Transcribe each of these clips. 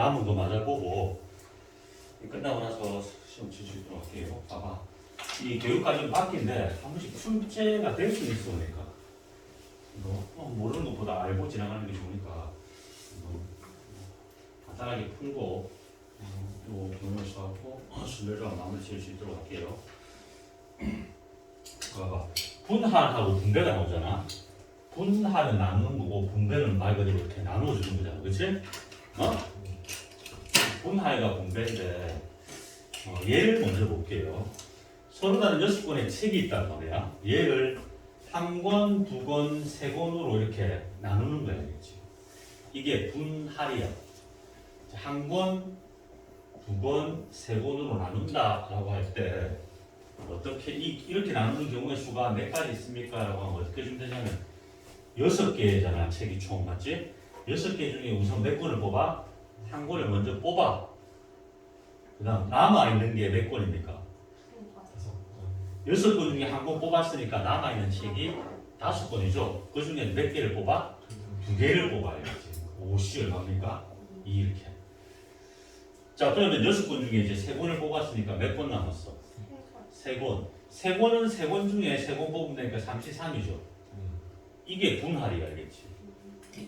남은 거 맞아보고 끝나고 나서 시험 칠 수 있도록 할게요. 봐봐. 이 교육과정이 바뀐데 한 번씩 출제가 될 수 있어. 그러니까 모르는 것보다 알고 지나가는 게 좋으니까 간단하게 풀고 또 경험을 써갖고 순서대로 마무리 지을 수 있도록 할게요. 봐봐. 분할하고 분배가 나오잖아. 분할은 나누는 거고 분배는 말 그대로 이렇게 나누어 주는 거잖아. 그치? 분할과 분배인데 얘를 먼저 볼게요. 서로 다른 6권의 책이 있단 말이야. 얘를 한 권, 두 권, 세 권으로 이렇게 나누는 거야. 알겠지? 이게 분할이야. 한 권, 두 권, 세 권으로 나눈다라고 할 때 어떻게 이렇게 나누는 경우의 수가 몇 가지 있습니까? 라고 하면 어떻게 주면 되냐면 6개잖아. 책이 총 맞지? 6개 중에 우선 몇 권을 뽑아? 한 권을 먼저 뽑아. 그 다음 남아있는 게 몇 권입니까? 6권 중에 한 권 뽑았으니까 남아있는 책이 5권이죠. 그 중에 몇 개를 뽑아? 2개를 뽑아야지. 5시 얼마입니까? 2 이렇게. 자, 그러면 6권 중에 이제 3권을 뽑았으니까 몇 권 남았어? 3권. 3권은 3권 중에 3권 뽑으면 되니까 33이죠. 이게 분할이야, 알겠지?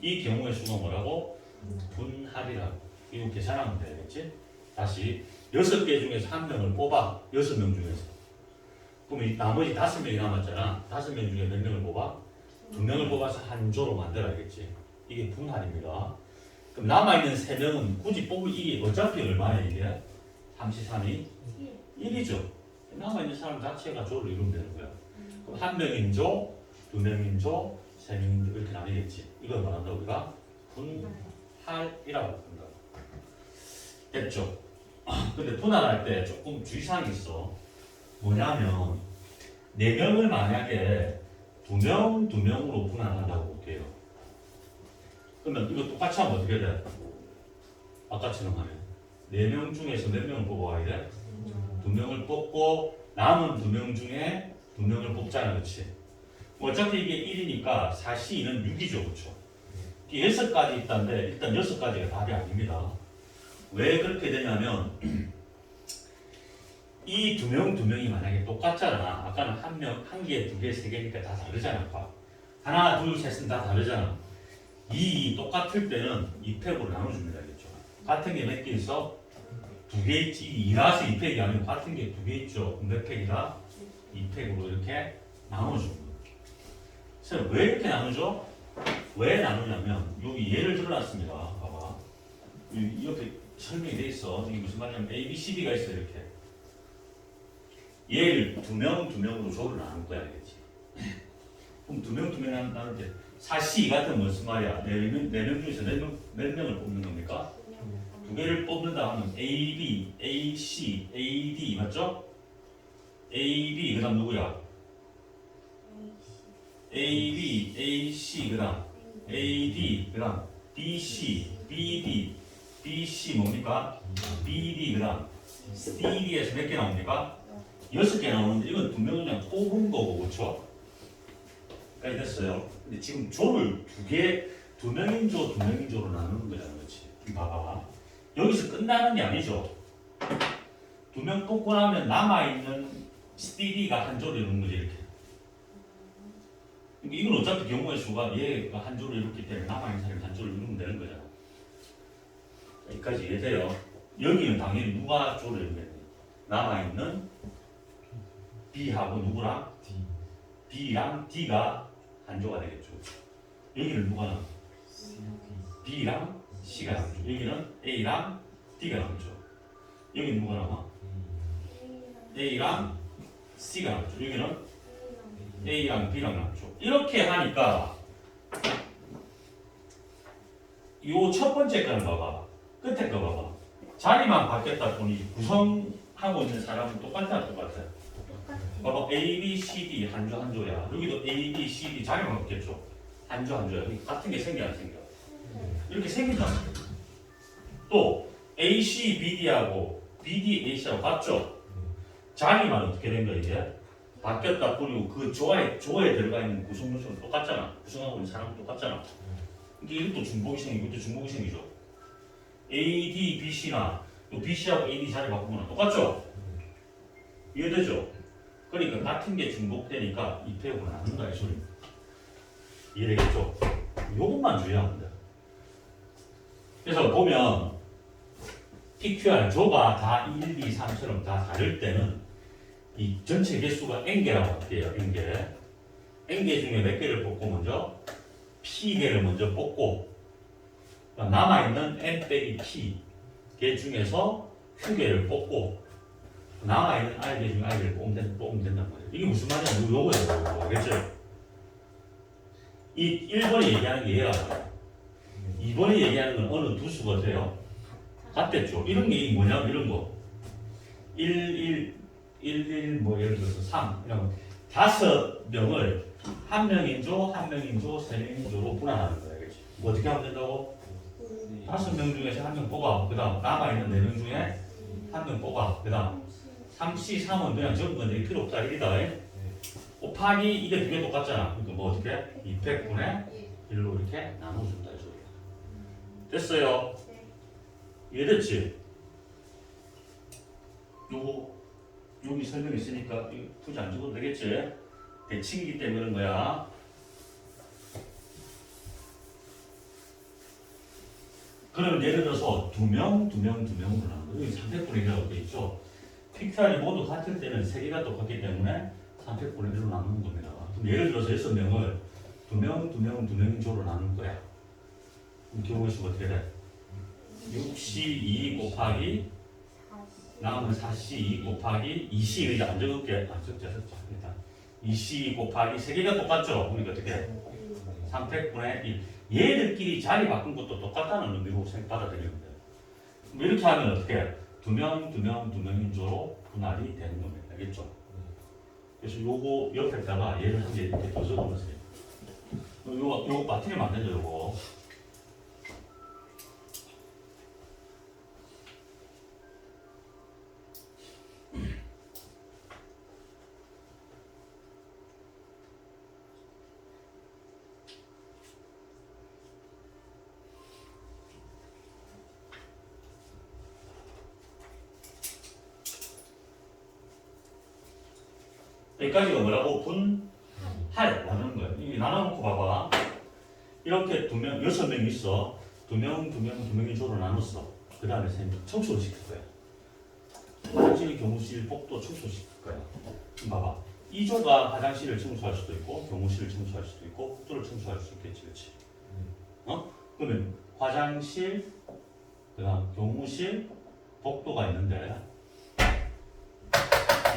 이 경우의 수가 뭐라고? 분할이라고. 이거 계산하면 되겠지? 다시 6개 중에서 1명을 뽑아. 6명 중에서. 그럼 이 나머지 5명이 남았잖아. 5명 중에 몇 명을 뽑아? 2명을 뽑아서 한 조로 만들어야겠지. 이게 분할입니다. 그럼 남아있는 3명은 굳이 뽑을 이게 어차피 얼마야 이게? 33이? 1이죠. 남아있는 사람 자체가 조를 이루면 되는 거야. 그럼 1명인 조, 2명인 조, 3명인 조 이렇게 나뉘겠지. 이걸 말한다 우리가 분할이라고 한다. 됐죠? 근데 분할할 때 조금 주의사항이 있어. 뭐냐면 4명을 만약에 2명, 2명으로 분할한다고 볼게요. 그러면 이거 똑같이 하면 어떻게 돼? 아까처럼 하면 4명 중에서 몇 명을 뽑아야 돼? 2명을 뽑고 남은 2명 중에 2명을 뽑잖아. 그렇지? 어차피 이게 1이니까 4C2는 6이죠. 그렇죠? 이게 6가지 있다는데 일단 6가지가 답이 아닙니다. 왜 그렇게 되냐면 이 2명이 만약에 똑같잖아. 아까는 1명, 1개, 2개, 3개니까 다 다르잖아. 하나, 둘, 셋은 다 다르잖아. 이 똑같을 때는 2팩으로 나눠줍니다. 알겠죠? 같은 게 몇 개 있어? 2개 있지. 2라서 2팩이 아니고 같은 게 2개 있죠. 몇 팩이다? 2팩으로 이렇게 나눠주는 거예요. 그래서 왜 이렇게 나누죠? 왜 나누냐면 여기 예를 들어놨습니다. 봐봐. 이렇게 설명이 돼 있어. 이게 무슨 말이냐면 A, B, C, D가 있어. 이렇게. 얘를 2명으로 조를 나눌 거야. 알겠지? 그럼 2명 나눌 때 4C 같은 무슨 말이야? 4명 중에서 몇 명을 뽑는 겁니까? 2개를 뽑는다 하면 A, B, A, C, A, D 맞죠? A, B 그 다음 누구야? A, B, A, C 그 다음 A, D 그 다음 B, C, B, D B, C 뭡니까? B, D 그 다음 C, D에서 몇 개 나옵니까? 6개 나오는데 이건 2명을 그냥 뽑은 거고 그렇죠? 까지 됐어요. 근데 지금 조를 2명인 조, 2명인 조로 나누는 거잖아. 그렇지? 봐봐. 여기서 끝나는 게 아니죠. 2명 뽑고 나면 남아있는 CD가 한 조를 이루는 거지 이렇게. 이건 어차피 경우의 수가 얘가 한 조를 이뤘기 때문에 남아있는 사람이 한 조를 이루면 되는 거잖아. 여기까지 이해돼요? 여기는 당연히 누가 조를 이루겠니? 남아있는 B하고 누구랑? B랑 D가 한 조가 되겠죠. 여기는 누가 나와? B랑 C가 나오죠. 여기는 A랑 D가 나오죠. 여기는 누가 나와? A랑 C가 나오죠. 여기는 A랑 B랑 나오죠. 이렇게 하니까 이 첫 번째 거는 봐봐. 끝에 거 봐봐. 자리만 바뀌었다 보니 구성하고 있는 사람은 똑같아? 봐봐. A, B, C, D 한 조 한 조야. 여기도 A, B, C, D 자리만 바뀌었죠. 한 조 한 조야. 같은 게 생겨 안 생겨? 이렇게 생기잖아. 또 A, C, B, D하고 B, D, A, C하고 같죠? 자리만 어떻게 된 거야 이게? 바뀌었다 뿐이고 그 조에 들어가 있는 구성 요소는 똑같잖아. 구성하고 있는 사람은 똑같잖아. 이게 이것도 중복이 생기고 이것도 중복이 생기죠. AD, BC나 BC하고 AD 자리 바꾸면 똑같죠? 이해되죠? 그러니까 같은 게 중복되니까 2패하고 나눈다 이 소리. 이해되겠죠? 요것만 주의하면 돼요. 그래서 보면 PQR 조가 다 1, 2, 3처럼 다 다를 때는 이 전체 개수가 n개라고 할게요. n개 중에 몇 개를 뽑고 먼저 p개를 먼저 뽑고 남아있는 n 빼기 p 개 중에서 q개를 뽑고 남아있는 r개 중에 r개를 뽑으면 된단 말이에요. 이게 무슨 말이냐? 요거예요. 알겠죠? 이 1번에 얘기하는 게 얘가 2번에 얘기하는 건 어느 두 수가 돼요? 같겠죠? 이런 게 뭐냐면 이런 거 1, 뭐 예를 들어서 3 이런 5명을 한 명인조, 한 명인조, 세 명인조로 분할하는 거예요. 그렇지? 뭐 어떻게 하면 된다고? 5명 중에서 한 명 뽑아. 그 다음 남아있는 4명 중에 한 명 뽑아. 그 다음 3C, 3은 그냥 적은 건데 필요 없다. 이다. 곱하기 이게 두 개 똑같잖아. 그러니까 뭐 어떻게? 200분의 1로 이렇게 나눠준다. 이 소리야. 됐어요? 이해됐지? 요거 여기 설명 있으니까 굳이 안 적어도 되겠지? 대칭이기 때문에 그런 거야. 그러면 예를 들어서 2명, 2명으로 나눈 거. 여기 300분의 1이라고 되어 있죠? PQR이 모두 같을 때는 3개가 똑같기 때문에 300분의 1로 나누는 겁니다. 그럼 예를 들어서 6명을 2명 조로 나눌 거야. 그럼 경우의 수가 어떻게 돼? 6C2 곱하기 남은 4C2 곱하기 2C 이제 안 적을게. 적자. 일단 2C 곱하기 3개가 똑같죠? 그러니까 어떻게? 300분의 1. 얘들끼리 자리 바꾼 것도 똑같다는 의미로 받아들이면 돼요. 그럼 이렇게 하면 어떻게? 2명인조로 분할이 되는 겁니다. 알겠죠? 그래서 요거 옆에다가 얘를 한 개 이렇게 더 적어보세요. 요거 빠뜨리면 안 되죠, 요거. 여기까지가 뭐라고? 분할 나누는 거예요. 이게 나눠놓고 봐봐. 이렇게 6명 있어. 2명이 조로 나눴어. 그 다음에 청소를 시킬 거야. 화장실, 교무실, 복도 청소시킬 거야. 봐봐. 이 조가 화장실을 청소할 수도 있고, 교무실을 청소할 수도 있고, 복도를 청소할 수 있겠지, 그렇지? 그러면 화장실, 그다음 교무실, 복도가 있는데.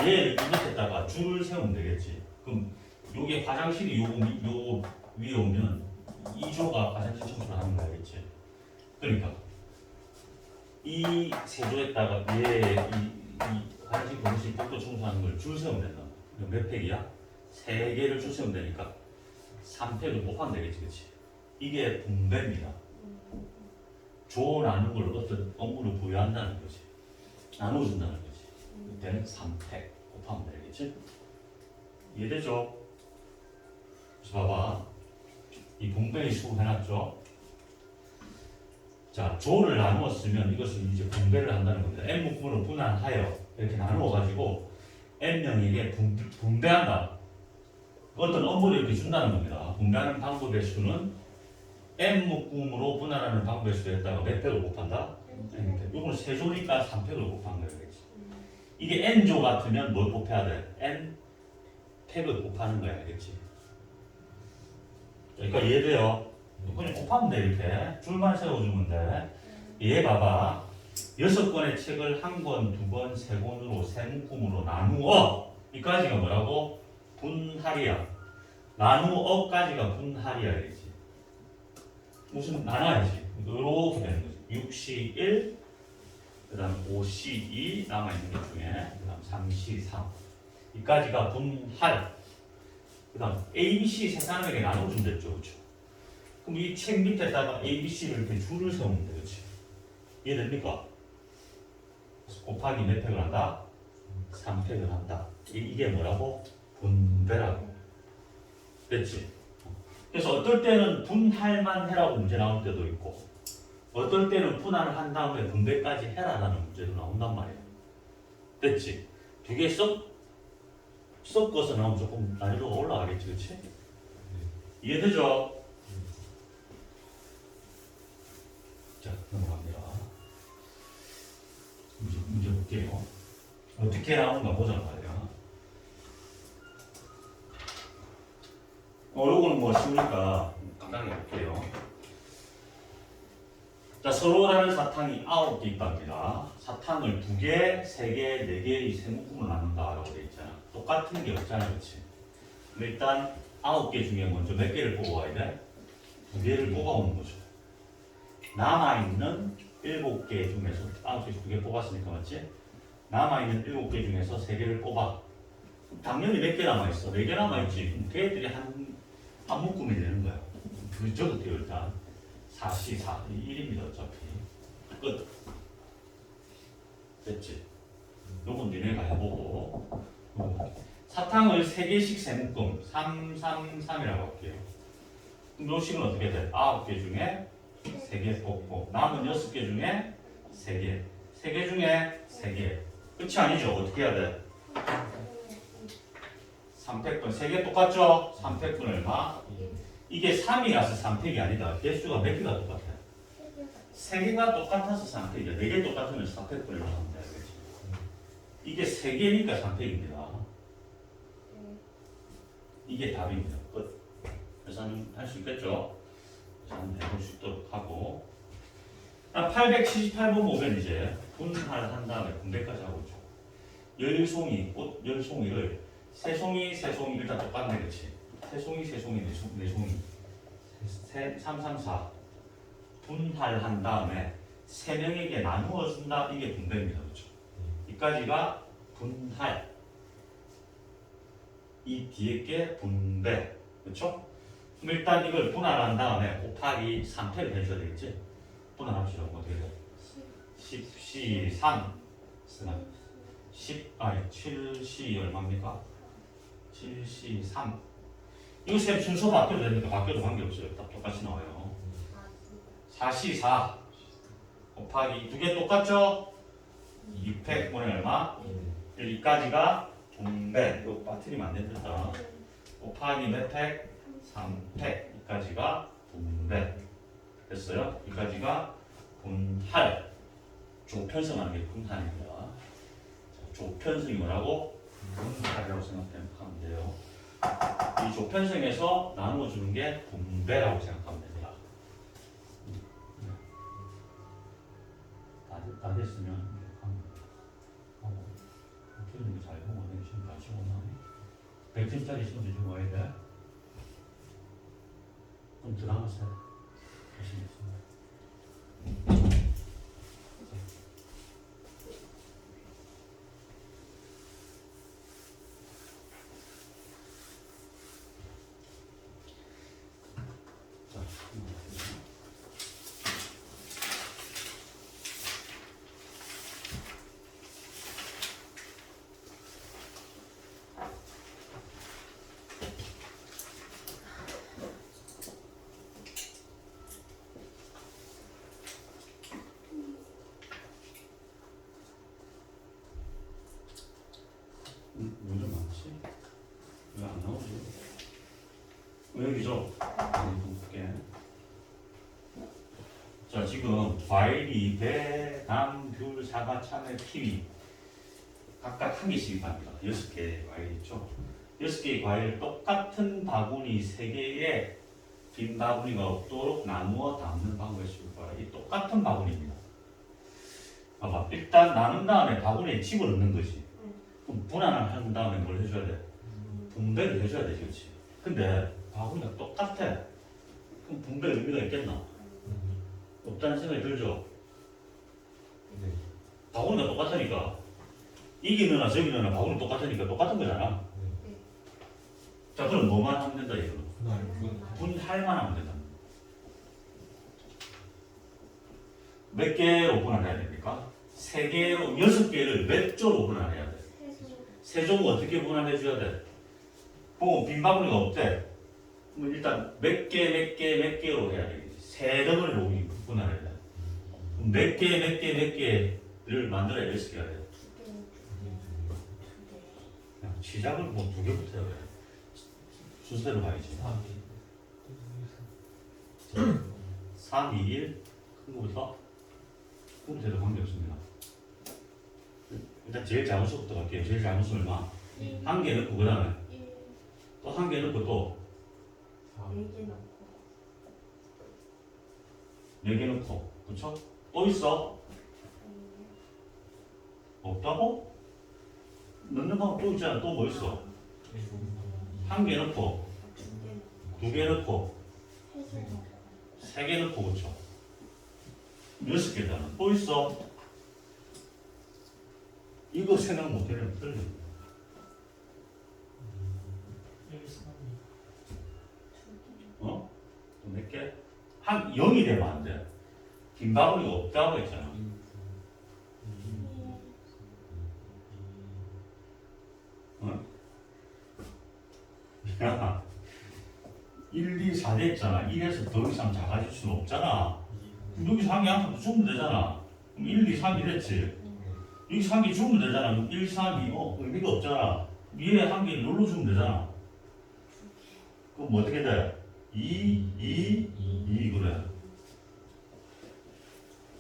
얘를 이 밑에다가 줄을 세우면 되겠지. 그럼 요게 화장실이 요 위에 오면 이 조가 화장실 청소를 하는 거겠지. 그러니까 이 세 조에다가 이 화장실, 교무실, 복도 청소하는 걸 줄 세우면 된다. 몇 팩이야? 3개를 줄 세우면 되니까 3팩을 곱하면 되겠지, 그렇지? 이게 분배입니다. 조 나누는 걸 어떤 업무를 부여한다는 거지. 나눠준다는 거지. 이때는 3팩 곱하면 되겠지? 이해되죠? 그래서 봐봐. 이 분배의 수 해놨죠? 자, 조를 나누었으면 이것을 이제 분배를 한다는 겁니다. n 묶음으로 분할하여 이렇게 나누어가지고 n명에게 분배한다. 어떤 업무를 이렇게 준다는 겁니다. 분배하는 방법의 수는 n 묶음으로 분할하는 방법의 수에다가 몇 팩을 곱한다? n팩. 이거는 세 조니까 3팩을 곱한 거예요. 이게 n조 같으면 뭘 곱해야 돼? n 팩을 곱하는 거야, 알겠지? 그러니까 이해돼요? 그냥 곱하면 돼, 이렇게. 줄만 세워주면 돼. 얘 봐봐. 6권의 책을 1권, 2권, 3권으로 세 묶음으로 나누어. 이까지가 뭐라고? 분할이야. 나누어까지가 분할이야, 알겠지? 무슨 나눠야지. 이렇게 되는 거지. 6C1, 그 다음 5C2 남아있는 것 중에 그 다음 3C3 이까지가 분할. 그 다음 ABC 세 사람에게 나눠준댔죠, 그렇죠? 그럼 이 책 밑에다가 ABC를 이렇게 줄을 세우면 돼, 그렇지? 이해됩니까? 곱하기 몇 팩을 한다? 3팩을 한다. 이게 뭐라고? 분배라고. 됐지? 그래서 어떨 때는 분할만 해라고 문제 나올 때도 있고, 어떨 때는 분할을 한 다음에 분배까지 해라라는 문제도 나온단 말이야. 됐지? 두 개 섞어서 나오면 조금 난이도가 올라가겠지, 그치? 이해되죠? 자, 넘어갑니다. 문제 볼게요. 어떻게 나오는가 보자 말이야. 요거는 뭐 쉬우니까 간단하게 볼게요. 자, 서로 다른 사탕이 9개 있답니다. 사탕을 2개, 3개, 4개 이 세 묶음을 나눈다라고 되어 있잖아. 똑같은 게 없잖아, 그렇지? 일단 9개 중에 먼저 몇 개를 뽑아와야 돼? 2개를 뽑아오는 거죠. 남아있는 7개 중에서 9개 2개 뽑았으니까 맞지? 남아있는 7개 중에서 3개를 뽑아. 당연히 몇 개 남아있어? 4개 남아있지. 그럼 걔들이 한 묶음이 되는 거야. 그 적을게요 일단. 4시 4, 1입니다 어차피. 끝. 됐지? 요건 니네가 해보고. 사탕을 3개씩 세 묶음 3, 3, 3이라고 할게요. 그럼 요 식은 어떻게 돼? 9개 중에 3개 뽑고 남은 6개 중에 3개 3개 중에 3개 끝이 아니죠? 어떻게 해야 돼? 3팩분 3개 똑같죠? 3팩분 얼마? 이게 3이라서 3팩이 아니다. 개수가 몇 개가 똑같아? 3개가 똑같아서 3팩이야. 4개 똑같으면 4팩분을 하면 돼. 이게 3개니까 3팩입니다. 이게 답입니다. 끝. 계산은 할 수 있겠죠? 계산 해볼 수 있도록 하고 878번 보면 이제 분할한 다음에 분배까지 하고 있죠. 열송이, 꽃 열송이를 세송이 일단 똑같네, 그렇지? 세송이, 네송이 3, 3, 4 분할한 다음에 3명에게 나누어 준다. 이게 분배입니다, 그렇죠? 이까지가 분할. 이 뒤에 게 분배, 그렇죠? 그럼 일단 이걸 분할한 다음에 곱하기 3패를 해줘야 되겠지? 분할합시다. 어떻게 돼? 10C 3 쓰면 7C 얼마입니까? 7C 3 이거 쌤 순서 바뀌어도 됩니까? 바뀌어도 관계없어요. 딱 똑같이 나와요. 4C 4 곱하기 두 개 똑같죠? 2팩 분의 얼마? 1까지가 분배. 이거 빠뜨리면 안 된다. 곱하기 몇 팩? 3팩. 이까지가 분배. 됐어요? 이까지가 분할. 조편성하는 게 분할입니다. 조편성이 뭐라고? 분할이라고 생각하면 돼요. 이 조편성에서 나누어주는 게 분배라고 생각하면 됩니다. 다 됐으면 이렇게 하면 하고 필요는 잘 보고 내가 시험 다 치웠나? 100점짜리 시험도 좀 와야 돼? 좀 더 남았어요. 하시겠습니다. 문제 많지? 왜 안 나오지? 여기죠? 볼게. 자, 지금 과일이 배, 남, 귤, 사과, 참외, 키위 각각 한 개씩 합니다. 6개의 과일 있죠? 6개의 과일 똑같은 바구니 3개에 빈 바구니가 없도록 나누어 담는 방법을 쓸 거라. 이 똑같은 바구니입니다. 봐봐. 일단 나눈 다음에 바구니에 집어넣는 거지. 그럼 분할을 한 다음에 뭘 해줘야 돼? 분배를 해줘야 되지, 그렇지? 근데 바구니가 똑같아. 그럼 분배 의미가 있겠나? 없다는 생각이 들죠? 네. 바구니가 똑같으니까 이기 넣으나 저기 넣으나 바구니 똑같으니까 똑같은 거잖아. 네. 자, 그럼 뭐만 하면 된다 이거는? 분할. 분할만 하면 된다. 몇 개로 분할해야 됩니까? 3개로, 6개를 몇 조로 분할해야 돼? 세조는 어떻게 분할해줘야 돼? 보면 빈 바구니가 없대. 그럼 일단 몇 개로 해야 되겠지. 3덩어리로 분할해야 돼. 몇 개를 만들어야 6개가 돼요. 그냥 시작을 뭐 2개부터 해야 돼. 순서대로 가야지. 3, 2, 1. 큰 거부터. 큰 거부터 관계없습니다. 일단 제일 작은 수부터 갈게요. 제일 작은 수 얼마? 한 개 넣고 그 다음에 또 한 개 넣고 또 4개 넣고 그쵸? 또 있어? 없다고? 넣는 방법 또 있잖아. 또 뭐 있어? 한 개 넣고 2개 넣고 3개 넣고 그쵸? 6개잖아. 또 있어? 이거 생각 못해내면 틀려. 어? 또 몇 개? 0이 되면 안 돼. 긴 바구니가 없다고 했잖아. 어? 야, 1, 2, 4 됐잖아. 1에서 더 이상 작아질 수는 없잖아. 여기서 한 개 한 개 주면 되잖아. 그럼 1, 2, 3이 됐지. 여기서 한 개 주면 되잖아. 그럼 1, 3, 2, 의미가 없잖아. 위에 한 개 눌러주면 되잖아. 그럼 뭐 어떻게 돼? 2, 2, 2 그래.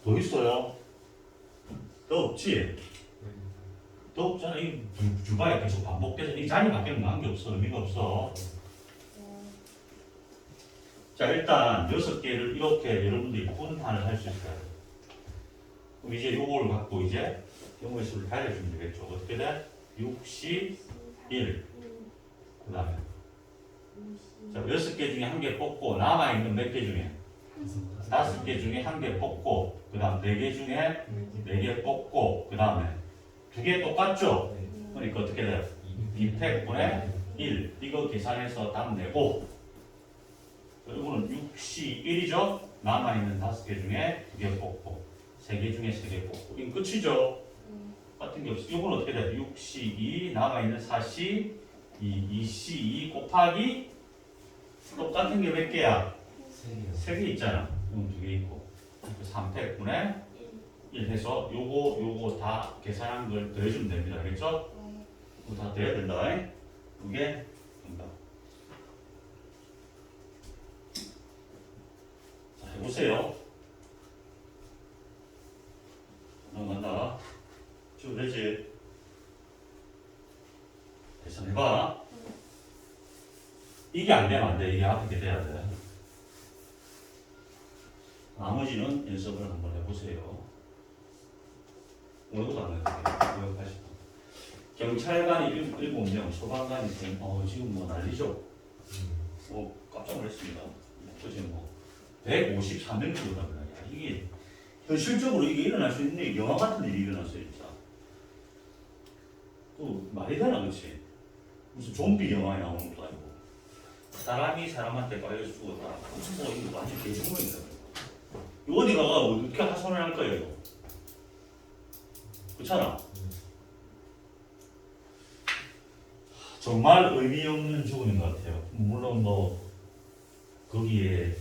더 있어요? 더 없지? 더 없잖아. 이 주바에 계속 반복돼서 이 자리 바뀌는 거 한 게 없어. 의미가 없어. 자, 일단 6개를 이렇게 여러분들이 분할을 할 수 있어요. 그럼 이제 요걸 갖고 이제 경우의 수를 달려주면 되겠죠. 어떻게 돼? 61. 그 다음에. 자, 6개 중에 한 개 뽑고, 남아있는 몇 개 중에? 5개 중에 한 개 뽑고, 그 다음 4개 중에 4개 뽑고, 그 다음에 2개 똑같죠? 그러니까 어떻게 돼요? 2팩분의 1. 이거 계산해서 답 내고, 이거는 61이죠? 남아있는 5개 중에 2개 뽑고, 3개 중에 3개 뽑고. 이건 끝이죠? 같은 게 없어. 이건 어떻게 돼요? 62, 남아있는 42, 2C2 곱하기 똑같은 게 몇 개야? 3개 있잖아. 이건 2개 있고. 3팩분의 1 해서 요거 다 계산한 걸 더해주면 됩니다. 알겠죠? 이거 다 돼야 된다. 2개 된다. 자, 해보세요. 넘어간다. 쭉 되지? 계산해봐. 이게 안 되면 안 돼. 이게 앞에 게 돼야 돼. 나머지는 연습을 한번 해보세요. 오늘도 안 해도 돼요. 280번. 경찰관이 7명, 소방관이 3명. 지금 뭐 난리죠? 깜짝 놀랐습니다. 그지 뭐. 153명 죽었답니다. 이게 현실적으로 이게 일어날 수 있는 게 영화 같은 일이 일어났어요, 진짜. 또 말이 되나, 그치? 무슨 좀비 영화에 나오는 것도 아니고. 사람이 사람한테 깔려서 죽었다. 뭐 이거 완전 개중물입니다. 이거 어디 가가 어떻게 하선을 할 거예요, 이거? 그렇잖아. 정말 의미 없는 죽음인 것 같아요. 물론 뭐 거기에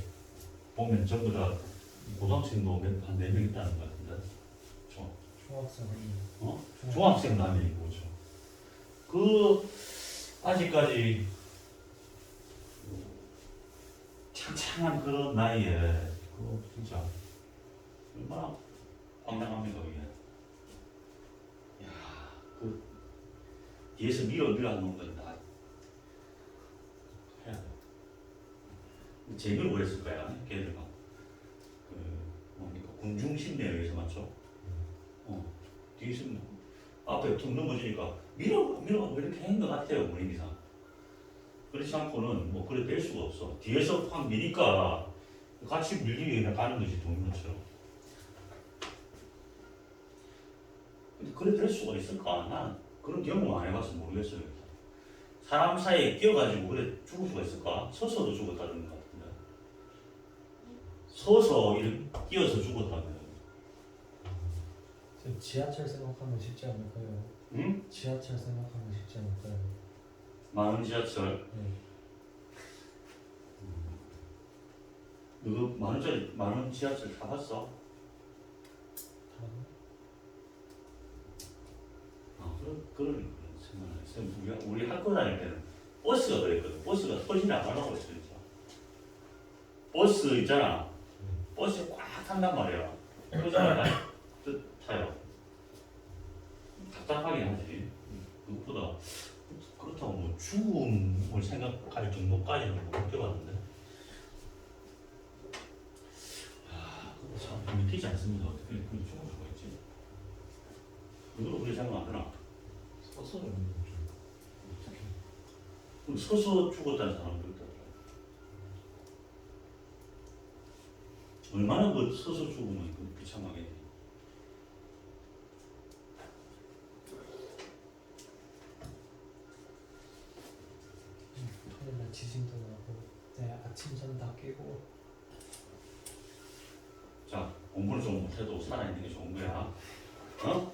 보면 전부 다 고등학생도 한 4명 있다는 것 같은데. 중학생 중학생 4명이고, 그 아직까지 창창한 그런 나이에 그거 진짜 얼마나 황당합니까 이게. 야, 그 뒤에서 밀어놓은 건 다 해야 돼. 재미를 뭐했을 거야, 걔들가. 뭡니까 군중심리에 의해서 맞죠? 뒤에서 앞에 툭 넘어지니까 밀어 이렇게 하는 것 같아요, 무림이상. 그렇지 않고는 뭐 그래 될 수가 없어. 뒤에서 확 미니까 같이 밀리게 그냥 가는 거지, 동물처럼. 근데 그래 될 수가 있을까? 난 그런 경험 안 해봐서 모르겠어요. 사람 사이에 끼어가지고 그래 죽을 수가 있을까? 서서도 죽었다는 것 같은데. 서서 이렇게 끼어서 죽었다는. 지하철 생각하면 쉽지 않을까요? 응? 지하철 생각하면 쉽지 않을까요? 많은 지하철. 네. 너도 많은 지하철 타봤어? 그런 생각을 했어요. 우리 학교 다닐 때는 버스가 그랬거든. 버스가 터지지 않으려고 했어 진짜. 버스 있잖아. 버스에 꽉 탄단 말이야. 터지잖아. 타요. 답답하게 하지. 그것보다 그렇다고 뭐 죽음을 생각할 정도까지는 못 느껴봤는데. 근데 참 믿기지 않습니다. 어떻게 그렇게 죽을 수가 있지? 그걸로 그렇게 생각 안 하나? 서서는 좀 어떻게 그럼 서서 죽었다는 사람도 있더라고요. 얼마나 그 서서 죽으면 그 비참하게. 토요일 날 지진도 나고 네, 아침 전 다 깨고 자, 공부를 좀 못해도 살아있는 게 좋은 거야. 어?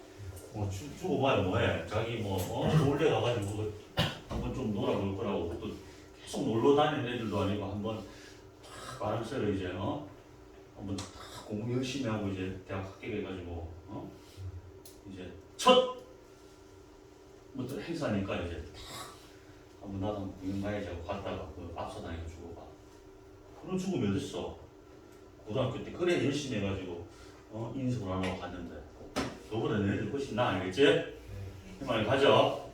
뭐 죽어봐야 뭐해. 자기 서울대 가가지고 한번 좀 놀아볼 거라고 또 계속 놀러 다니는 애들도 아니고 한번 바람쐬러 이제 한번 공부 열심히 하고 이제 대학 합격해가지고 이제 첫 또 행사니까 이제 한번 나도 한번 구경 가야지 하고 갔다가 그 앞서다니고 죽어봐. 그런 죽음이 어딨어? 고등학교 때 그래 열심히 해가지고 인수를 안 하고 갔는데 너보다 너희들 훨씬 나아, 알겠지? 이 말 가져.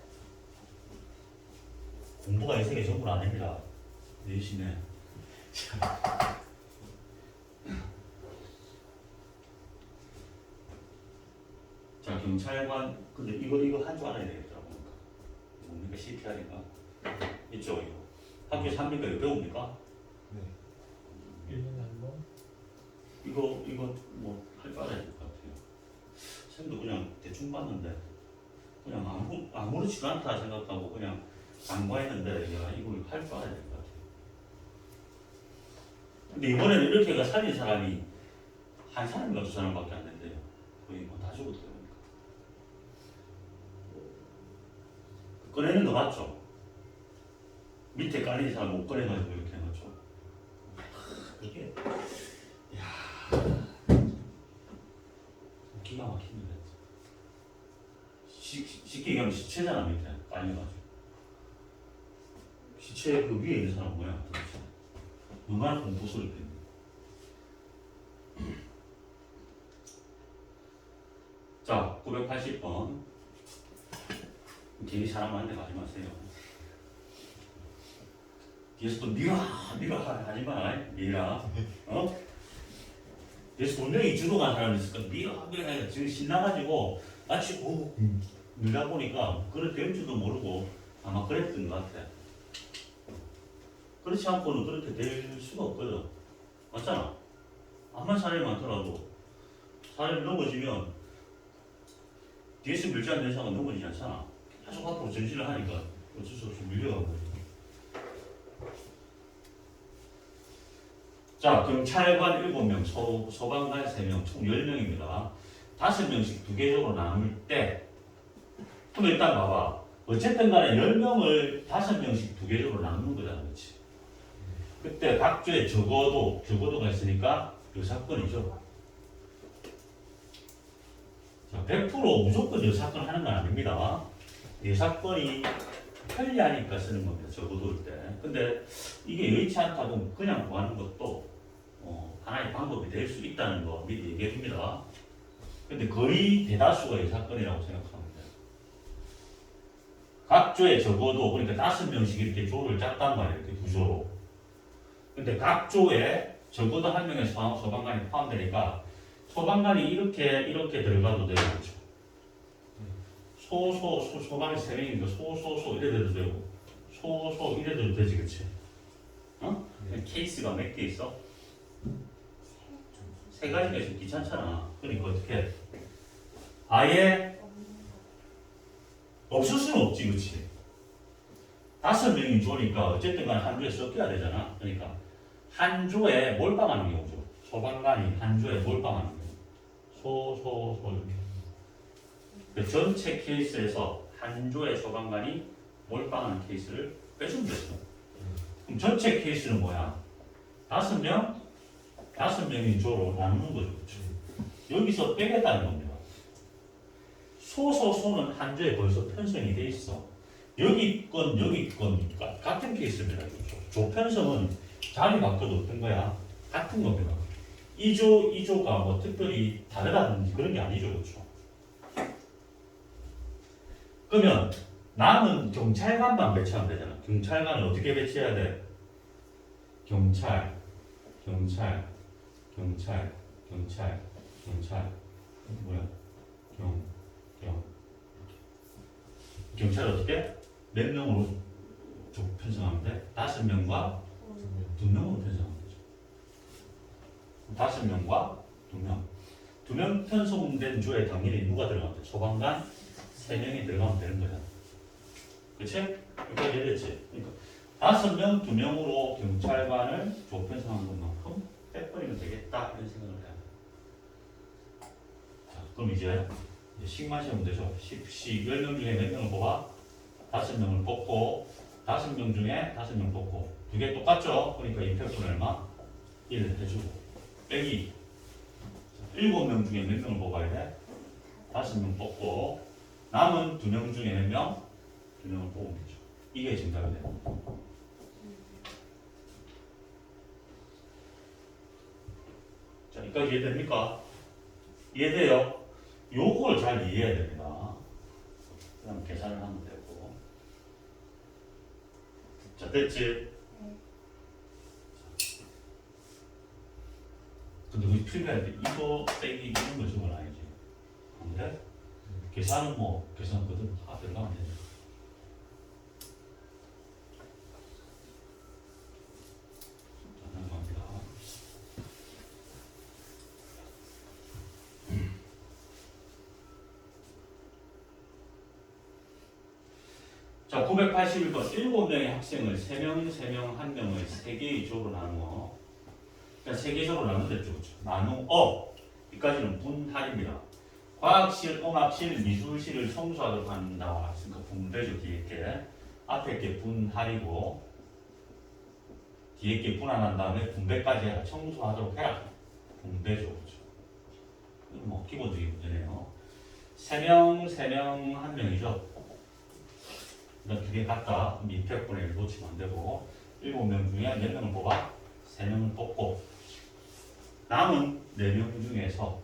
공부가 인생의 전부는 아닙니다. 열심히 해. 자, 경찰관, 근데 이거 한 줄 알아야 되겠더라, 보니까. 뭡니까? CPR인가? 있죠, 이거. 학교에서 합니까? 이거 배웁니까? 네. 1년에 한 번? 이거 뭐 할 줄 알아야 될 것 같아요. 쌤도 그냥 대충 봤는데 그냥 아무렇지도 않다 생각하고 그냥 간과했는데 야 이걸 할 줄 알아야 될 것 같아요. 근데 이번에는 이렇게가 살린 사람이 한 사람인가 두 사람밖에 안 된대요. 거의 뭐 다 죽었어요. 꺼내는 거 맞죠? 밑에 깔린 사람 못 꺼내가지고 이렇게 해놓죠. 이게 기가 막힙니다. 쉽게 얘기하면 시체잖아, 밑에 깔려가지고. 시체 그 위에 있는 사람 뭐야? 도대체 얼마나 공포스럽게 있는. 자, 980번. 괜히 사람 많은데 가지 마세요. 뒤에서 또 미라 하지 마. 미라. 그래서 분명히 주로 간 사람이 있을 거야. 미라 지금 신나가지고 마치 밀다 보니까 그래 될 줄도 모르고 아마 그랬던 것 같아. 그렇지 않고는 그렇게 될 수가 없거든. 맞잖아. 암만 사람이 많더라도 사람이 넘어지면 뒤에서 밀지 않는 이상은 넘어지지 않잖아. 계속 앞으로 전진을 하니까 어쩔 수 없이 밀려가고. 자, 경찰관 7명, 소방관 3명, 총 10명입니다. 5명씩 두 개적으로 나눌 때, 그럼 일단 봐봐. 어쨌든 간에 10명을 5명씩 두 개적으로 나누는 거잖아, 그렇지? 그때 각주에 적어도가 있으니까 여사건이죠. 자, 100% 무조건 여사건 하는 건 아닙니다. 여사건이 편리하니까 쓰는 겁니다, 적어도일 때. 근데 이게 여의치 않다 보면 그냥 구하는 것도 하나의 방법이 될 수 있다는 거 미리 얘기해 줍니다. 근데 거의 대다수가 이 사건이라고 생각하면 돼요. 각 조에 적어도 그러니까 5명씩 이렇게 조를 짰단 말이에요. 이렇게 구조로. 근데 각 조에 적어도 한 명의 소방관이 포함되니까 소방관이 이렇게 들어가도 되고 그렇죠. 소방이 3명이니까 소 이래도 되고 소 이래도 되지 그치? 케이스가 몇 개 있어? 3가지가 있으면 귀찮잖아. 그러니까 어떻게 아예 없을 수는 없지 그치? 5명이 조니까 어쨌든 간에 한 조에 섞여야 되잖아. 그러니까 한 조에 몰빵하는 경우죠. 소방관이 한 조에 몰빵하는 경우. 소 이렇게. 그 전체 케이스에서 한 조의 소방관이 몰빵하는 케이스를 빼주면 되죠. 그럼 전체 케이스는 뭐야? 5명이 조로 나누는 거죠. 그렇죠? 여기서 빼겠다는 겁니다. 소소소는 한 조에 벌써 편성이 돼 있어. 여기 건 같은 케이스입니다. 조편성은 자리 바꿔도 된 거야. 같은 겁니다. 이조가 뭐 특별히 다르다든지 그런 게 아니죠, 그렇죠? 그러면 남은 경찰관만 배치하면 되잖아. 경찰관을 어떻게 배치해야 돼? 경찰 뭐야? 경찰 어떻게? 몇 명으로 편성하면 돼? 5명과 2명으로 편성하면 되죠. 5명과 2명. 2명 편성된 조에 당연히 누가 들어가면 돼? 소방관 3명이 들어가면 되는 거잖아. 그치? 여기까지 이해됐지? 그러니까 5명, 2명으로 경찰관을 조 편성한 것만큼 빼버리면 되겠다 이런 생각을 해야 돼. 자, 그럼 이제 식만 세우면 되죠. 10명 중에 몇 명을 뽑아? 5명을 뽑고 5명 중에 5명 뽑고 두 개 똑같죠? 그러니까 임팩트는 얼마? 1 해주고 빼기 7명 중에 몇 명을 뽑아야 돼? 5명 뽑고 남은 2명 중에 몇 명? 2명을 뽑으면 되죠. 이게 정답이 돼요. 자, 여기까지 이해됩니까? 이해돼요? 요걸 잘 이해해야 됩니다. 그 다음 계산을 하면 되고. 자, 됐지? 근데 우리 필요할 때 이거 빼기 이런 거 적은 아니지. 안 그래? 계산은 뭐, 계산거든. 다 들어가면 되죠. 자, 넘어갑니다. 자, 981번 7명의 학생을 3명, 3명, 1명을 3개의 조로 나누어. 그러니까 3개 조로 나누었죠. 여기까지는 분할입니다. 과학실, 음악실, 미술실을 청소하도록 한다. 그러니까 분배죠, 뒤에 게. 앞에 게 분할이고, 뒤에 게 분할한 다음에 분배까지 해라. 청소하도록 해라. 분배죠, 그렇죠. 뭐, 기본적인 문제네요. 3명, 3명, 1명이죠. 일단 두 개 같다. 밑에 분의 1 놓치면 안 되고 7명 중에 몇 명을 뽑아? 3명을 뽑고 남은 4명 중에서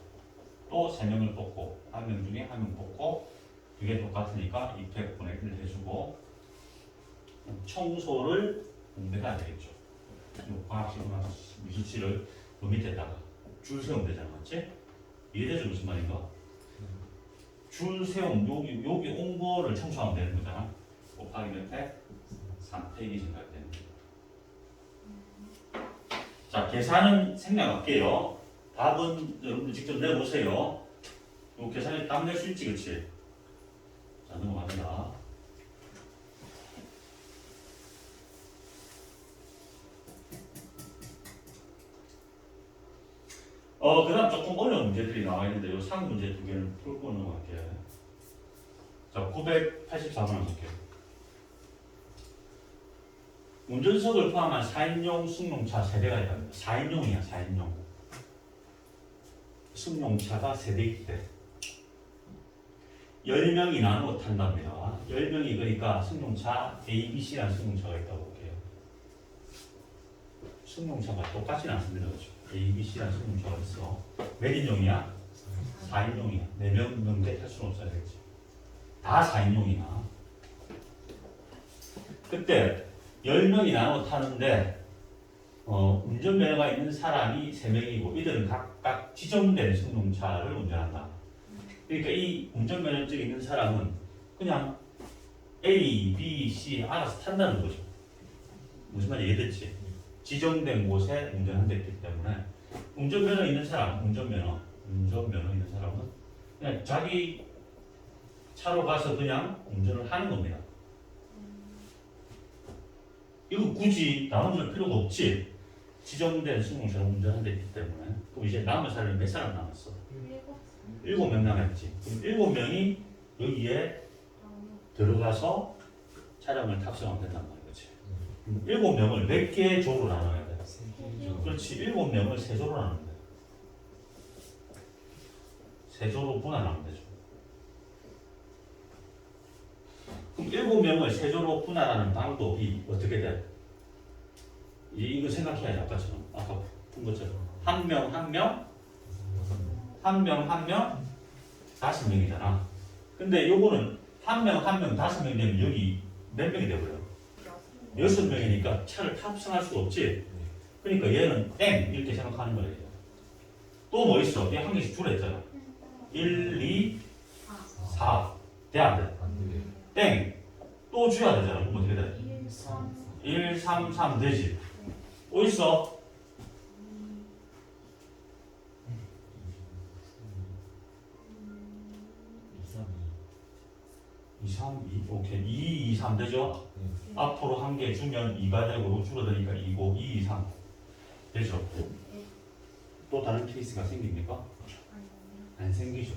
또 3명을 뽑고 1명 중에 1명 뽑고 두 개 똑같으니까 200분의 1 해주고 청소를 분배가 되겠죠. 과학실이나 미술실을 그 밑에다가 줄 세우면 되잖아. 맞지? 이해되죠? 무슨 말인가? 줄 세움 여기 온 거를 청소하면 되는 거잖아. 곱하기 몇 팩? 3팩이 생각되는 거예요. 자, 계산은 생략할게요. 답은 여러분들 직접 내보세요. 이 계산이 딱 낼 수 있지, 그치? 자, 넘어갑니다. 그 다음 조금 어려운 문제들이 나와 있는데, 이 상 문제 두 개를 풀고 넘어갈게요. 자, 984번 한번 볼게요. 운전석을 포함한 4인용 승용차 세대가 있답니다. 4인용이야, 4인용. 승용차가 세대 있대. 10명이 나누어 탄답니다. 10명이 그러니까 승용차 A, B, C라는 승용차가 있다고 볼게요. 승용차가 똑같지는 않습니다. 그렇죠? A, B, C라는 승용차가 있어. 몇 인용이야? 4인용이야. 4명 넘게 탈 수는 없어야 되겠지. 다 4인용이야. 그때 10명이 나눠 타는데 운전면허가 있는 사람이 3명이고 이들은 각각 지정된 승용차를 운전한다. 그러니까 이 운전면허증이 있는 사람은 그냥 A, B, C 알아서 탄다는 거죠. 무슨 말인지 이해됐지? 지정된 곳에 운전한다 했기 때문에 운전면허 있는 사람, 운전면허 있는 사람은 그냥 자기 차로 가서 그냥 운전을 하는 겁니다. 이거 굳이 나눠줄 필요가 없지. 지정된 승용차를 운전한다 했기 때문에. 그럼 이제 남은 사람이 몇 사람 남았어? 7명 남았지. 그럼 7명이 여기에 들어가서 차량을 탑승하면 된단 말이지. 7명을 몇 개의 조로 나눠야 돼? 그렇지. 7명을 3조로 나누면 돼. 3조로 분할하면 되죠. 그럼 7명을 세조로 분할하는 방법이 어떻게 돼? 이거 생각해야지 아까처럼. 아까 푼 것처럼. 한 명, 한 명, 한 명, 한 명, 5명이잖아. 근데 요거는 한 명, 한 명, 5명 되면 여기 몇 명이 되고요? 6명이니까 차를 탑승할 수가 없지. 그러니까 얘는 땡 이렇게 생각하는 거예요. 또 뭐 있어? 얘 한 개씩 주라 했잖아. 1, 2, 4. 돼, 안 돼? 땡. 또 줘야 되잖아. 그럼 어떻게 돼? 1, 3, 3 되지. 또 있어? 2, 3, 2. 오케이. 2, 2, 3 되죠? 앞으로 한 개 주면 2가 되고 줄어드니까 2고 2, 2, 3 되죠? 또 다른 케이스가 생깁니까? 안 생기죠.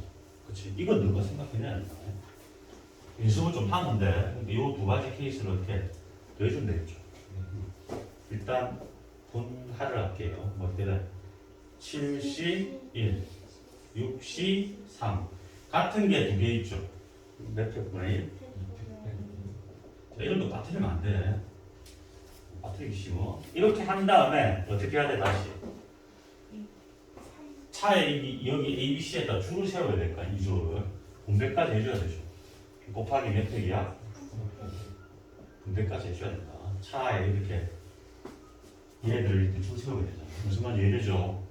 그치? 이건 너가 생각해내야 된다. 연습을 좀 하는데 이 두 가지 케이스를 어떻게 더해주면 되겠죠. 일단 분할을 할게요. 뭐 어떻게 돼? 7C 1, 6C 3 같은 게 두 개 있죠. 몇 회분의 1? 자, 이런 거 빠뜨리면 안 돼. 빠뜨리기 쉬워. 이렇게 한 다음에 어떻게 해야 돼? 다시 차에 여기 A, B, C에다 줄을 세워야 될까? 이 줄을 분배까지 해줘야 되죠. 곱하기 몇 획이야? 분배까지 해줘야 된다. 차에 이렇게 얘들을 이렇게 줄 세워야 되잖아. 무슨 말인지 이해되죠?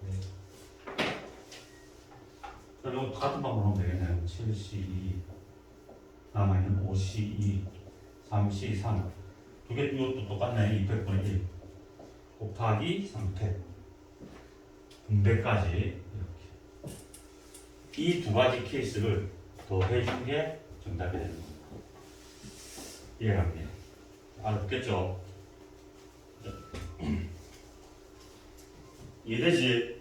그럼 이거 같은 방법으로 하면 되겠네요. 7C2 남아있는 5C2 3C3 두 개 이것도 똑같네. 200분의 1 곱하기 3패 분배까지 이렇게 이 두 가지 케이스를 더 해준 게 정답이 되는 겁니다. 이해갑니다. 알겠죠? 이해되지?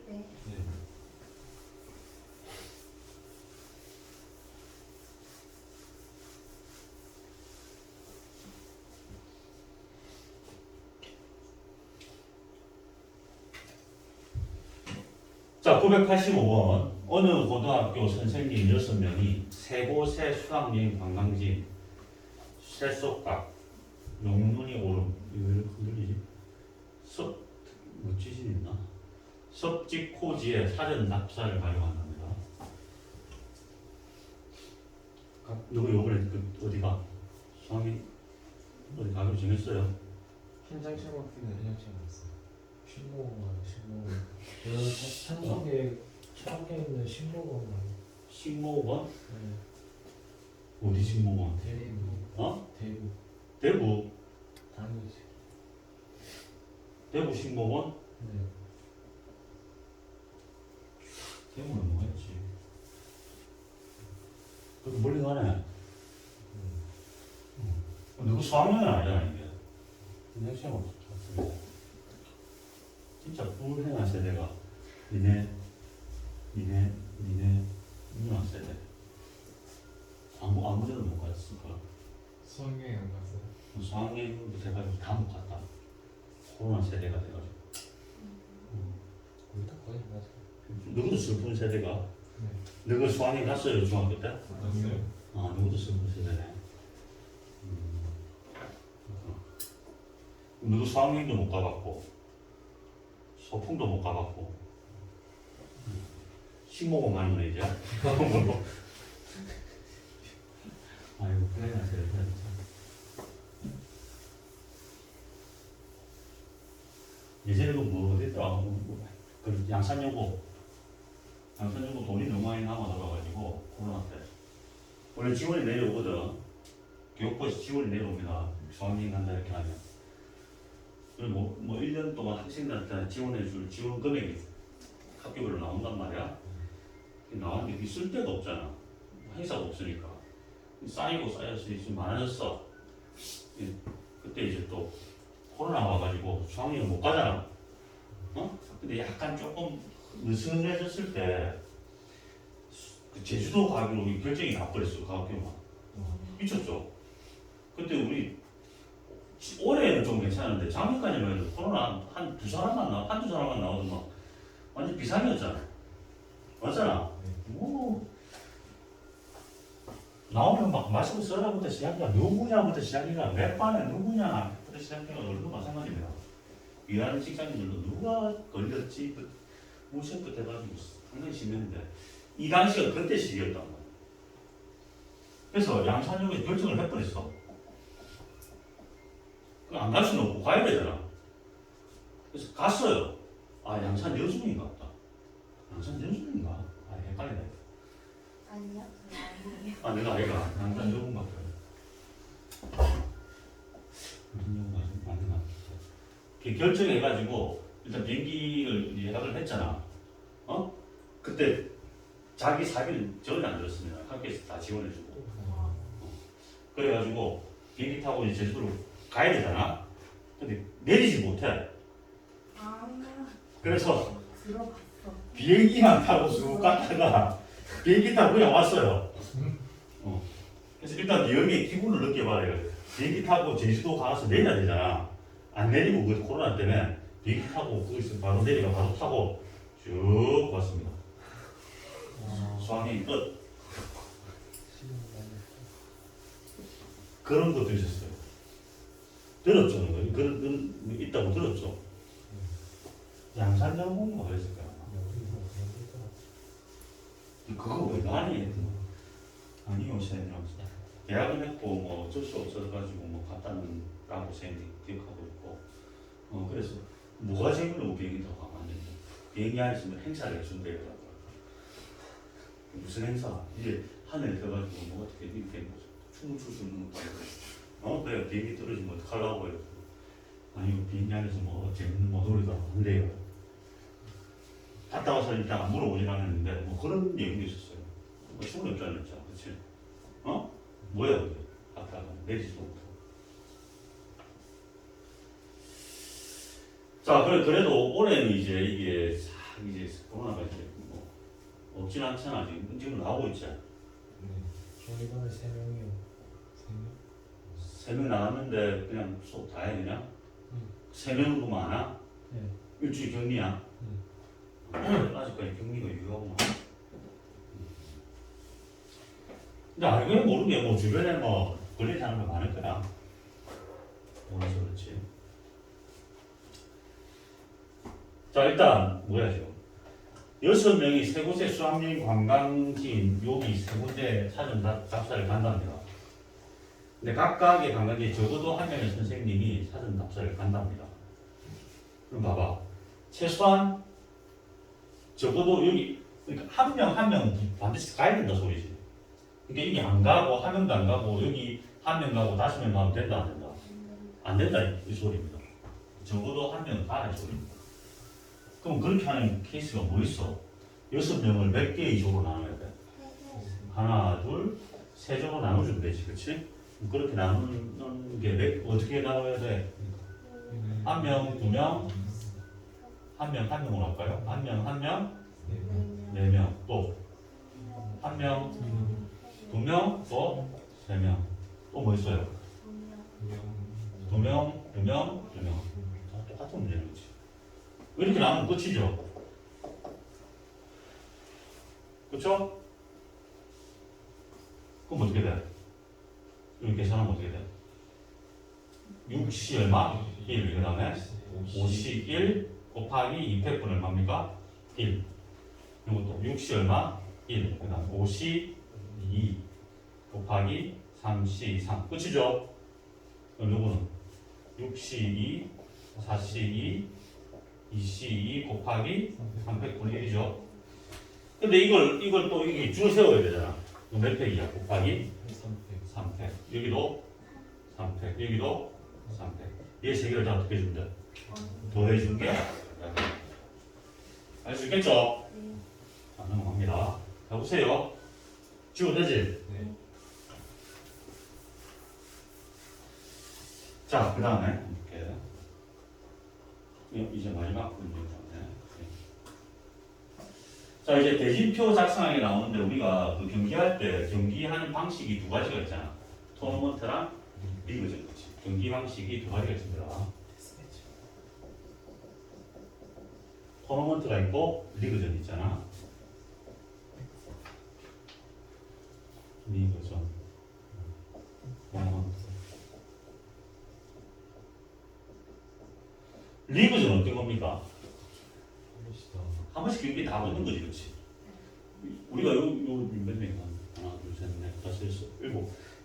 자, 985번. 어느 고등학교 선생님 6명이 세 곳의 수학여행 관광지 쇠속각, 용문이 오름, 이거 왜 이렇게 흔들리지? 뭐 지진 있나? 섭지코지의 사전 납사를 발효한답니다. 누구 요번에 어디가? 수학이 어디 가기로 정했어요? 현장 실험학기는 현장 실험했어. 신고만 찬성계 있는 신고만 식목원? 네. 어디 식목원? 대구 어? 대구 대구? 당연히 대구 식목원? 네. 대구는 뭐가 있지? 그렇게 멀리 가네. 누구 수학여행 아니잖아 이게. 현장 시험 없었습니다. 진짜 불행한 세대가 니네 누나 세대 아무데도 못 갔을까? 수학여행 안 갔어요? 수학여행부터 해가지고 다 못 갔다. 코로나 세대가 돼가지고 우리 다 거의 안 가죠. 누구도 슬픈 세대가 네. 너가 수학여행 갔어요 중학교 때? 갔어요? 아 누구도 슬픈 세대네. 누구 수학여행도 못 가봤고 소풍도 못 가봤고 식목원 가는 거네 이제. 아이고 그래야 돼. 예전에 그뭐 어디더라? 그 양산여고 돈이 너무 많이 남아들어가지고 코로나 때 원래 지원이 내려오거든. 교육부에서 지원이 내려옵니다. 수학여행 간다 이렇게 하면. 그리고 뭐 1년 동안 학생들한테 지원해줄 지원 금액이 학교별로 나온단 말이야. 나왔는데 그게 쓸 데가 없잖아. 행사가 없으니까. 쌓이고 쌓여서 지금 많아졌어. 그때 이제 또 코로나 와가지고 수학여행 못 가잖아. 어? 근데 약간 조금 느슨해졌을 때 그 제주도 가기로 결정이 나버렸어. 그 학교만. 미쳤죠? 그때 우리 올해는 좀 괜찮은데 작년까지만 해도 코로나 한두 사람만 한두 사람만 나와도 막 완전 비상이었잖아. 맞잖아. 뭐 나오면 막 마시고 써라부터 시작이야. 누구냐부터 시작이야. 몇 반에 누구냐부터 시작해가 얼마나 마찬가지입니다. 일하는 직장인들도 누가 걸렸지 무시부터 해가지고 상당히 심했는데 이 당시가 그때 시기였단 말이야. 그래서 양산역에서 결정을 할 뻔했어. 안 갈 수는 없고 가야 되잖아. 그래서 갔어요. 아 양산 여중인가 보다. 양산 여중인가? 아 헷갈리네. 아니요, 그거 아니에요. 아 내가 아이가 양산 여중 같아. 무슨 여중 맞는 것 같아. 결정해가지고 일단 비행기를 예약을 했잖아. 어? 그때 자기 사비는 전혀 안 들었습니다. 학교에서 다 지원해주고. 그래가지고 비행기 타고 이제 제주도로 가야 되잖아. 근데 내리지 못해. 아, 그래서 들어봤어. 비행기만 타고 쭉 갔다가 비행기 타고 그냥 왔어요. 그래서 일단 여기에 기분을 느껴봐야 돼. 비행기 타고 제주도 가서 내려야 되잖아. 안 내리고 그 코로나 때문에 비행기 타고 거기서 바로 내려가 바로 타고 쭉 왔습니다. 수학여행 끝. 그런 것도 있었어요. 들었죠? 그런 있다고 들었죠? 양산정보인가 그랬을 거야. 그거 왜 많이 아니요, 쌤이랑 계약은 했고 뭐 어쩔 수 없어가지고 뭐 갔다는 라고 쌤이 기억하고 있고 그래서 뭐가 재밌는 비행기 타고 가면 안 된다. 비행기 안에서 행사를 해준대요. 무슨 행사? 이게 하늘에 떠가지고 뭐 어떻게 이렇게 춤을 출 수 있는 것도 그래 비행기 떨어지면 어떡하려고 해요. 아니 비행기 안에서 뭐 재밌는 뭐 놀이도 안 돼요. 갔다 와서 일단 물어보진 않았는데 뭐 그런 얘기도 있었어요. 뭐 충분히 없지 않았죠, 그렇지? 뭐야 그게? 갔다가 내리지도 못하고. 자, 그래도 올해는 이제 이게 이제 코로나가 이제 뭐 없진 않잖아. 지금 나오고 있지. 저 이번에 3명이요. 3명 나왔는데 그냥 수업 다 해 그냥? 3명도 많아? 네. 일주일 격리야? 아직까지 격리가 유효하구나. 근데 알고는 모르는 게 뭐 주변에 뭐 걸린 사람이 많을 거야. 몰라서 그렇지. 자 일단 뭐야 지금 6명이 세 곳의 수학여행 관광지인 여기 세 군데 사전 답사를 간답니다. 근데 각각의 관광지에 적어도 한 명의 선생님이 사전 답사를 간답니다. 그럼 봐봐. 최소한 적어도 여기 그러니까 한 명 반드시 가야 된다 소리지. 그러니까 여기 안 가고 한 명도 안 가고 여기 한 명 가고 5명 가면 된다 안 된다? 안 된다 이 소리입니다. 적어도 한 명 가야 이 소리입니다. 그럼 그렇게 하는 케이스가 뭐 있어? 6명을 몇 개의 조로 나눠야 돼? 하나, 둘, 세 조로 나눠주면 되지, 그렇지? 그렇게 나누는 게 어떻게 나눠야 돼? 한 명, 2명, 한 명으로 할까요? 한 명, 4명, 또 한 명, 2명, 또 3명. 또 뭐 있어요? 2명, 2명. 똑같은 문제는 거지. 이렇게 나오면 끝이죠. 그렇죠? 그럼 어떻게 돼? 이렇게 계산하면 어떻게 돼? 6시 얼마? 1. 그 다음에 5시 1 곱하기 2팩분 얼마입니까? 1. 이것도 6시 얼마? 1. 그 다음에 5시 2 곱하기 3시 3. 끝이죠? 그럼 누구는? 6시 2, 4시 2, 2시 2 곱하기 3팩분의 1이죠. 근데 이걸 또 이게 줄 세워야 되잖아. 몇 팩이야? 곱하기 3팩. 여기도 3팩. 여기도 3팩. 얘 세 개를 다 어떻게 해주면 돼? 더해준 게? 알 수 있겠죠? 자, 넘어갑니다. 가보세요. 지워도 되지? 네. 자, 그 다음에 이렇게 이제 마지막 문제인데. 자, 이제 대진표 작성하기 나오는데 우리가 그 경기할 때 경기하는 방식이 두 가지가 있잖아. 토너먼트랑 리그전. 경기 방식이 두 가지가 있습니다. 토너먼트가 있고 리그전 있잖아. 리그전. 리그전 어떤 겁니까? 멋있다. 한 번씩 경기 다 붙는 거지, 그렇지? 우리가 몇 명이야? 하나, 둘, 셋, 넷, 다섯, 여섯,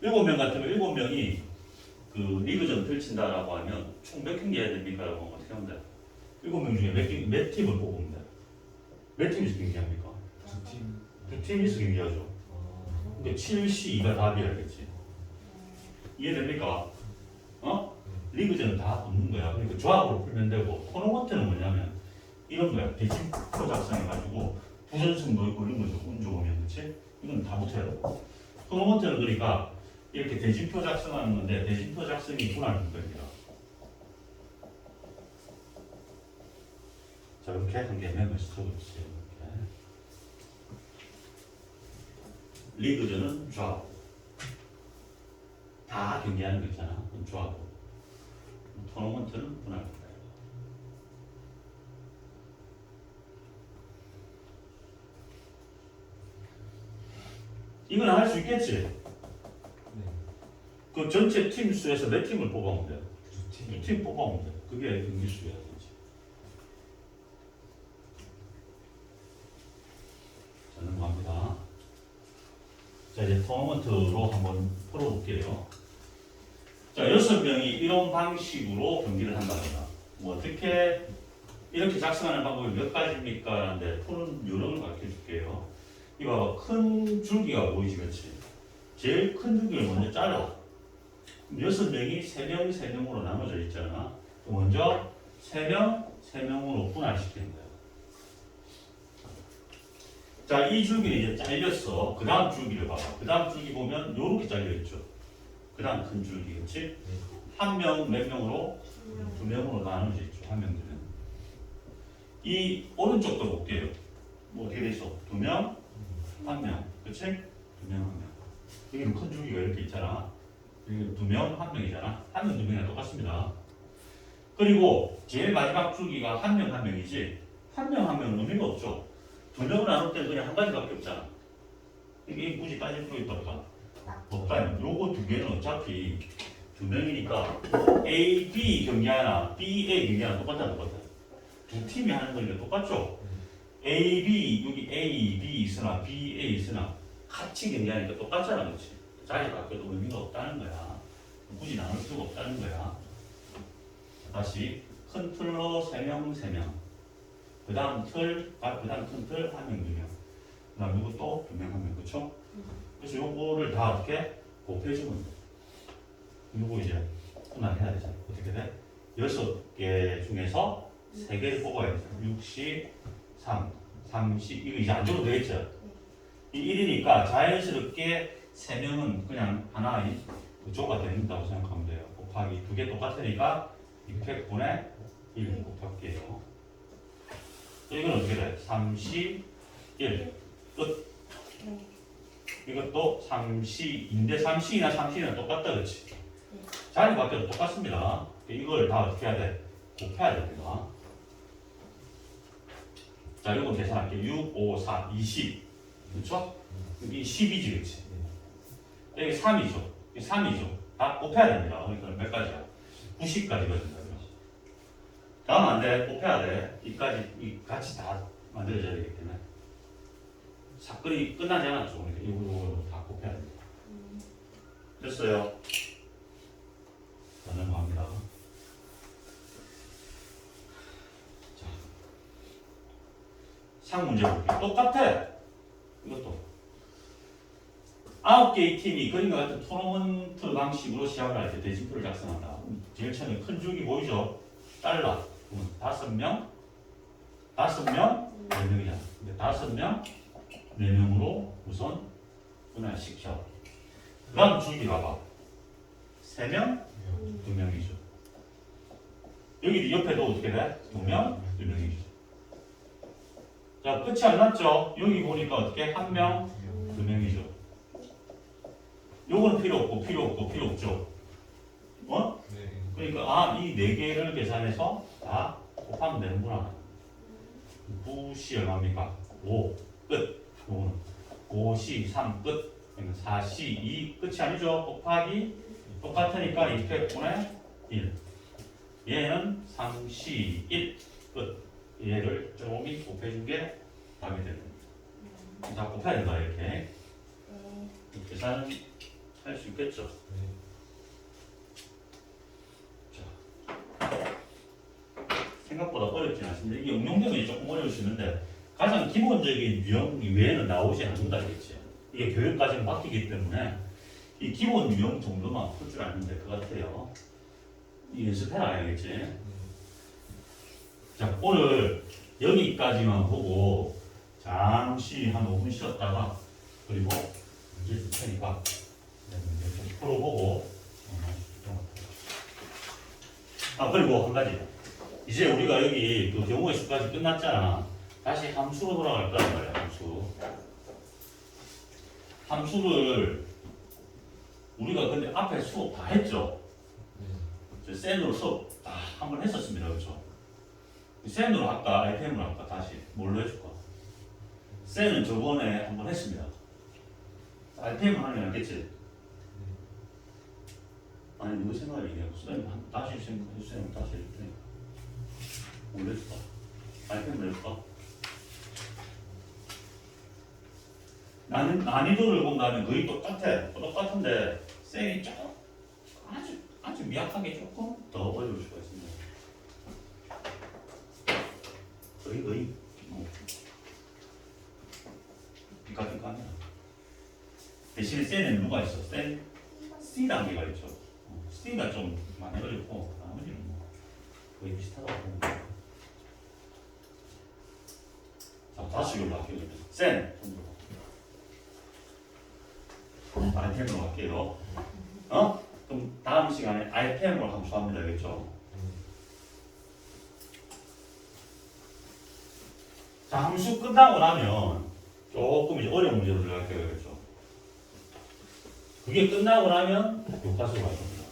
일곱 명 같으면 일곱 명이 그 리그전 펼친다라고 하면 총 몇 경기 해야 됩니까? 라고 하면 어떻게 하면 돼? 일곱 명 중에 몇 팀을 뽑으면 돼? 몇 팀에서 경기합니까? 두 팀. 두 팀에서 경기하죠. 그러니까 7시2가 답이야겠지. 이해됩니까? 어? 리그전은 다 붙는 거야. 그러니까 조합으로 풀면 되고 토너먼트는 뭐냐면 이런 거야. 대진표 작성해가지고 부전승도 있고 이런 거죠. 운 좋으면 그렇지? 이건 다 붙어야 돼. 토너먼트는 그러니까 이렇게 대진표 작성하는 건데 대진표 작성이 분할 문제입니다. 자 이렇게 한 개 메모해서 적어주세요. 이렇게. 리그전은 조합. 다 경기하는 거 있잖아. 그건 조합으로. 토너먼트는 분할 문제. 이건 할 수 있겠지? 네. 그 전체 팀 수에서 몇 팀을 뽑아오면 돼요? 두 팀. 두 팀 뽑아오면 돼. 그게 경기 수야 되지. 자, 넘어갑니다. 자, 이제 토너먼트로 한번 풀어볼게요. 자, 6명이 이런 방식으로 경기를 한답니다. 뭐 어떻게 이렇게 작성하는 방법이 몇 가지입니까? 라는데 푸는 요령을 가르쳐 줄게요. 이거 큰 줄기가 보이지, 그렇지? 제일 큰 줄기를 먼저 잘라. 6명이 3명, 3명으로 나눠져 있잖아. 먼저 3명, 3명으로 분할시키는 거야. 자, 이 줄기는 이제 잘렸어. 그 다음 줄기를 봐봐. 그 다음 줄기 보면 이렇게 잘려있죠. 그 다음 큰 줄기, 그렇지? 한 명, 몇 명으로? 2명으로 나눠져 있죠. 한 명, 2명. 이 오른쪽도 볼게요. 뭐 어떻게 돼 있어? 2명, 1명. 그치? 2명, 1명. 여기는 큰 줄기가 이렇게 있잖아. 여기 2명, 1명이잖아. 1명, 2명이랑 똑같습니다. 그리고 제일 마지막 줄기가 1명, 1명이지. 1명, 1명은 의미가 없죠. 2명을 나눌 때는 그냥 한 가지밖에 없잖아. 이게 굳이 따질 필요 있다니까. 없다면 요거 두 개는 어차피 2명이니까 A, B 경기 하나, B, A 경기 하나 똑같아. 두 팀이 하는 거니까 똑같죠? A, B, 여기 A, B 있으나 B, A 있으나 같이 경기하니까 똑같잖아, 그렇지? 자리 바뀌어도 의미가 없다는 거야. 굳이 나눌 필요가 없다는 거야. 다시 큰 틀로 3명, 3명. 그 다음 틀, 그 다음 큰 틀 1명, 2명. 그 다음 이것도 2명, 1명, 그렇죠? 그래서 요거를 다 어떻게 곱해주면 돼. 요거 이제 분할해야 되잖아. 어떻게 돼? 6개 중에서 3개를 뽑아야 돼. 60, 3, 30, 이거 이제 안 적어도 되겠죠? 이 1이니까 자연스럽게 3명은 그냥 하나의 조가 된다고 생각하면 돼요. 곱하기 2개 똑같으니까 600분의 1 곱할게요. 이건 어떻게 돼? 31 끝. 이것도 30인데 30이나 30이나 똑같다, 그렇지? 자리 바뀌어도 똑같습니다. 이걸 다 어떻게 해야 돼? 곱해야 됩니다. 자, 이거 계산할게요. 6, 5, 4, 20. 그렇죠? 여기 10이지, 그렇지? 여기 3이죠. 여기 3이죠. 다 곱해야 됩니다. 그러니까 몇 가지야? 90까지거든요. 다음 안 돼. 곱해야 돼. 이까지, 이 같이 다 만들어져야 되기 때문에. 사건이 끝나지 않았죠. 그러니까 이거 다 곱해야 됩니다. 됐어요. 자, 넘어갑니다. 자, 상 문제 볼게요. 똑같아. 이것도. 9개의 팀이 그림과 같은 토너먼트 방식으로 시합을 할 때 대진표를 작성한다. 제일 처음에 큰 줄기 보이죠? 잘라. 5명? 5명? 4명이잖아. 근데 5명? 4명으로 우선 분할시켜. 그 다음 줄기 봐봐. 3명? 2명이죠. 여기 옆에도 어떻게 돼? 2명? 2명이죠. 자, 끝이 안 났죠? 여기 보니까 어떻게? 1명? 2명이죠. 요거는 필요 없고, 필요 없고, 필요 없죠. 어? 네. 그러니까, 이 4개를 계산해서 다 곱하면 되는구나. 9시 얼마입니까? 5, 끝. 요거는 5시 3, 끝. 그러니까 4시 2, 끝이 아니죠? 곱하기 똑같으니까 200분의 1. 얘는 상시 1 끝. 얘를 조금 곱해준 게 답이 되는 거예요. 다 곱해야 된다 이렇게. 네. 계산은 할 수 있겠죠. 네. 생각보다 어렵진 않습니다. 이게 응용되면 조금 어려울 수 있는데 가장 기본적인 유형 외에는 나오지 않는다겠지. 이게 교육과정 바뀌기 때문에 이 기본 유형 정도만 풀 줄 알면 될 것 같아요. 이 연습해라 알겠지? 자, 오늘 여기까지만 보고 잠시 한 5분 쉬었다가 그리고 문제 줄 테니까 문제 좀 풀어보고 그리고 한 가지 이제 우리가 여기 그 경우의 수까지 끝났잖아. 다시 함수로 돌아갈 거란 말이야. 함수를 우리가 근데 앞에 수업 다 했죠. 센으로 수업 다 한 번 했었습니다. 그렇죠? 센으로 할까? RPM으로 할까? 다시 뭘로 해줄까? 센은 저번에 한 번 했습니다. RPM 하는 게 낫겠지? 아니 누구 생각이에요? 센 다시 생각해주세요. 다시 해줄 테니까 뭘로 해줄까? RPM으로 해줄까? 난이도를 본다면 거의 똑같은데 센이 조금 아주 미약하게 조금 더 어려울 수가 있습니다. 거의 삐까삐까합니다. 대신에 센에는 누가 있어? 센 C 단계가 있죠. C가 좀 많이 어렵고 나머지는 뭐 거의 비슷하다고 봅니다. 자, 다시 이걸로 할게요. 센 RPM으로 할게요. 그럼 다음 시간에 RPM으로 함수합니다. 알겠죠? 자, 함수 끝나고 나면 조금 이제 어려운 문제로 들어갈게요. 그렇죠? 그게 끝나고 나면 교과서로 갈 겁니다.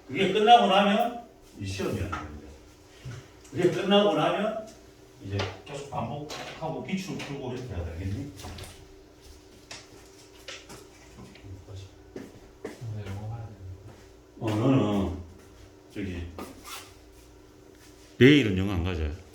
그게 끝나고 나면 이 시험이라는 겁니다. 그게 끝나고 나면 이제 계속 반복하고 기출 풀고 이렇게 해야 되겠니? 네, 영어 해야 되는데. 너는 저기 내일은 영어 안 가져요.